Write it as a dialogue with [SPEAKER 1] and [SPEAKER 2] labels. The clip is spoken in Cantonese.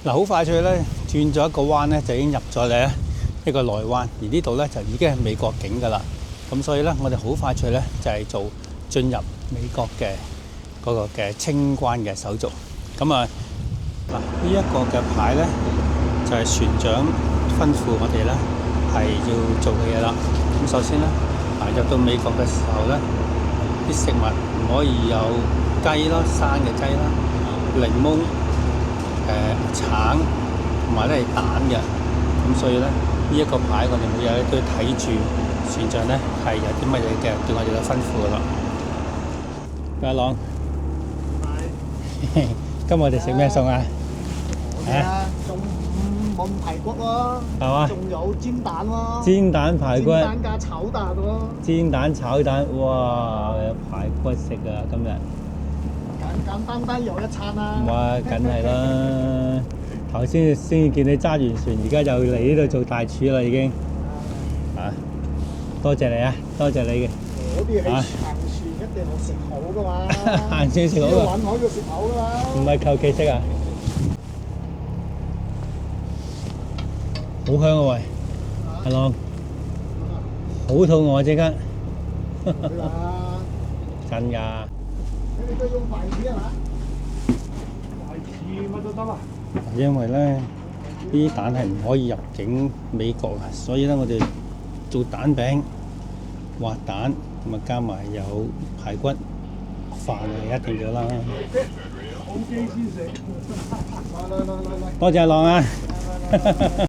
[SPEAKER 1] 嗱，好快脆咧，轉咗一個彎咧，就已經入咗嚟一個內灣，而呢度咧就已經係美國境㗎啦。咁所以咧，我哋好快脆咧就係做進入美國嘅嗰個嘅清關嘅手續。咁啊，嗱呢一個嘅牌咧就係船長吩咐我哋咧係要做嘅嘢啦。咁首先咧，入到美國嘅時候咧，啲食物唔可以有雞啦、生嘅雞啦、檸檬、橙同埋咧係蛋嘅。咁所以咧，呢一個牌我哋每日咧都要睇住船長咧係有啲乜嘢嘅對我哋嘅吩咐噶啦。阿朗，今日我哋食咩餸啊？
[SPEAKER 2] 仲冇排骨喎，
[SPEAKER 1] 係嘛？
[SPEAKER 2] 仲有煎蛋喎，
[SPEAKER 1] 煎蛋排骨，
[SPEAKER 2] 煎蛋加炒蛋喎，
[SPEAKER 1] 煎蛋炒蛋，哇！有排骨食啊今日。
[SPEAKER 2] 簡簡單單有一餐啦。
[SPEAKER 1] 哇，梗係啦！頭先見你揸完船，而家就嚟呢度做大廚啦已經。啊，多謝你啊，多謝你嘅。
[SPEAKER 2] 嗰啲係行船一定要食好噶嘛，
[SPEAKER 1] 行船食好
[SPEAKER 2] 要
[SPEAKER 1] 啊，
[SPEAKER 2] 揾好要食好噶嘛。
[SPEAKER 1] 唔係求其食啊！好香啊喂，阿朗，好肚餓即刻。
[SPEAKER 2] 係啊，
[SPEAKER 1] 真㗎。
[SPEAKER 2] 你都用筷子啊嘛？筷子乜都得啊。
[SPEAKER 1] 因為咧，呢啲蛋係唔可以入境美國啊，所以咧我哋做蛋餅、滑蛋，咁啊加埋有排骨飯係一定要啦。
[SPEAKER 2] 好機先食。嚟嚟嚟嚟嚟。
[SPEAKER 1] 多謝阿朗啊！